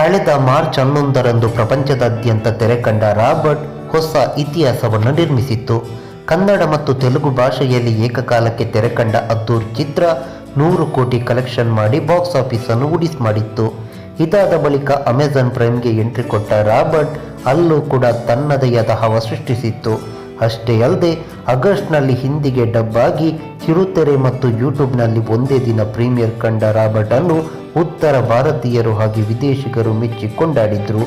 ಕಳೆದ ಮಾರ್ಚ್ 11ರಂದು ಪ್ರಪಂಚದಾದ್ಯಂತ ತೆರೆಕಂಡ ರಾಬರ್ಟ್ ಹೊಸ ಇತಿಹಾಸವನ್ನು ನಿರ್ಮಿಸಿತ್ತು. ಕನ್ನಡ ಮತ್ತು ತೆಲುಗು ಭಾಷೆಯಲ್ಲಿ ಏಕಕಾಲಕ್ಕೆ ತೆರೆಕಂಡ ಅದ್ದೂರಿ ಚಿತ್ರ 100 ಕೋಟಿ ಕಲೆಕ್ಷನ್ ಮಾಡಿ ಬಾಕ್ಸ್ ಆಫೀಸ್ ಅನ್ನು ಉಡಿಸ್ ಮಾಡಿತ್ತು. ಇದಾದ ಬಳಿಕ ಅಮೆಜಾನ್ ಪ್ರೈಮ್ಗೆ ಎಂಟ್ರಿ ಕೊಟ್ಟ ರಾಬರ್ಟ್ ಅಲ್ಲೂ ಕೂಡ ತನ್ನದೇ ಆದ ಹವಾ ಸೃಷ್ಟಿಸಿತ್ತು. ಅಷ್ಟೇ ಅಲ್ಲದೆ ಆಗಸ್ಟ್ನಲ್ಲಿ ಹಿಂದಿಗೆ ಡಬ್ ಆಗಿ ಕಿರುತೆರೆ ಮತ್ತು ಯೂಟ್ಯೂಬ್ನಲ್ಲಿ ಒಂದೇ ದಿನ ಪ್ರೀಮಿಯರ್ ಕಂಡ ರಾಬರ್ಟ್ ಅನ್ನು ಉತ್ತರ ಭಾರತೀಯರು ಹಾಗೂ ವಿದೇಶಿಗರು ಮೆಚ್ಚಿ ಕೊಂಡಾಡಿದ್ರು.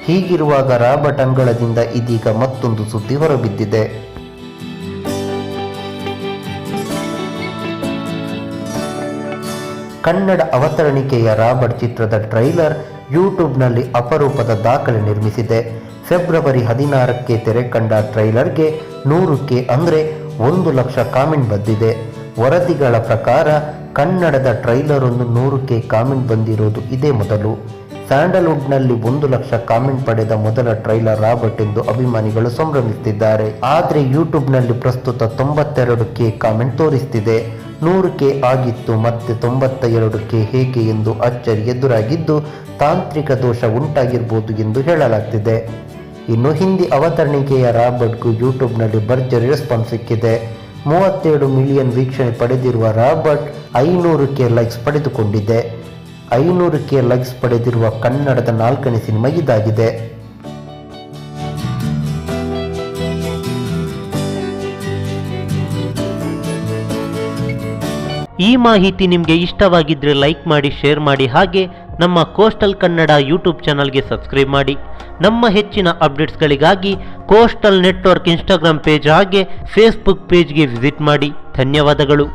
ಹೀಗಿರುವಾಗ ರಾಬರ್ಟ್ ಅಂಗಳದಿಂದ ಇದೀಗ ಮತ್ತೊಂದು ಸುದ್ದಿ ಹೊರಬಿದ್ದಿದೆ. ಕನ್ನಡ ಅವತರಣಿಕೆಯ ರಾಬರ್ಟ್ ಚಿತ್ರದ ಟ್ರೈಲರ್ ಯೂಟ್ಯೂಬ್ನಲ್ಲಿ ಅಪರೂಪದ ದಾಖಲೆ ನಿರ್ಮಿಸಿದೆ. ಫೆಬ್ರವರಿ 16ಕ್ಕೆ ತೆರೆ ಕಂಡ ಟ್ರೈಲರ್ಗೆ 100K ಅಂದರೆ 1 ಲಕ್ಷ ಕಾಮೆಂಟ್ ಬಂದಿದೆ. ವರದಿಗಳ ಪ್ರಕಾರ ಕನ್ನಡದ ಟ್ರೈಲರ್ ಒಂದು 100K ಕಾಮೆಂಟ್ ಬಂದಿರುವುದು ಇದೇ ಮೊದಲು. ಸ್ಯಾಂಡಲ್ವುಡ್ನಲ್ಲಿ 1 ಲಕ್ಷ ಕಾಮೆಂಟ್ ಪಡೆದ ಮೊದಲ ಟ್ರೈಲರ್ ರಾಬರ್ಟ್ ಎಂದು ಅಭಿಮಾನಿಗಳು ಸಂಭ್ರಮಿಸುತ್ತಿದ್ದಾರೆ. ಆದರೆ ಯೂಟ್ಯೂಬ್ನಲ್ಲಿ ಪ್ರಸ್ತುತ 92K ಕಾಮೆಂಟ್ ತೋರಿಸ್ತಿದೆ. 100K ಆಗಿತ್ತು ಮತ್ತೆ 92K ಹೇಗೆ ಎಂದು ಅಚ್ಚರಿ ಎದುರಾಗಿದ್ದು ತಾಂತ್ರಿಕ ದೋಷ ಉಂಟಾಗಿರ್ಬೋದು ಎಂದು ಹೇಳಲಾಗ್ತಿದೆ. ಇನ್ನು ಹಿಂದಿ ಅವತರಣಿಕೆಯ ರಾಬರ್ಟ್ಗೂ ಯೂಟ್ಯೂಬ್ನಲ್ಲಿ ಭರ್ಜರಿ ರೆಸ್ಪಾನ್ಸ್ ಸಿಕ್ಕಿದೆ. 37 ಮಿಲಿಯನ್ ವೀಕ್ಷಣೆ ಪಡೆದಿರುವ ರಾಬರ್ಟ್ 500K ಲೈಕ್ಸ್ ಪಡೆದುಕೊಂಡಿದೆ. 500K ಲೈಕ್ಸ್ ಪಡೆದಿರುವ ಕನ್ನಡದ 4ನೇ ಸಿನಿಮಾ ಇದಾಗಿದೆ. ಈ ಮಾಹಿತಿ ನಿಮಗೆ ಇಷ್ಟವಾಗಿದ್ದರೆ ಲೈಕ್ ಮಾಡಿ, ಶೇರ್ ಮಾಡಿ, ಹಾಗೆ ನಮ್ಮ ಕೋಸ್ಟಲ್ ಕನ್ನಡ ಯೂಟ್ಯೂಬ್ ಚಾನಲ್ಗೆ ಸಬ್ಸ್ಕ್ರೈಬ್ ಮಾಡಿ. ನಮ್ಮ ಹೆಚ್ಚಿನ ಅಪ್ಡೇಟ್ಸ್ಗಳಿಗಾಗಿ ಕೋಸ್ಟಲ್ ನೆಟ್ವರ್ಕ್ ಇನ್ಸ್ಟಾಗ್ರಾಮ್ ಪೇಜ್ ಹಾಗೆ ಫೇಸ್ಬುಕ್ ಪೇಜ್ಗೆ ವಿಸಿಟ್ ಮಾಡಿ. ಧನ್ಯವಾದಗಳು.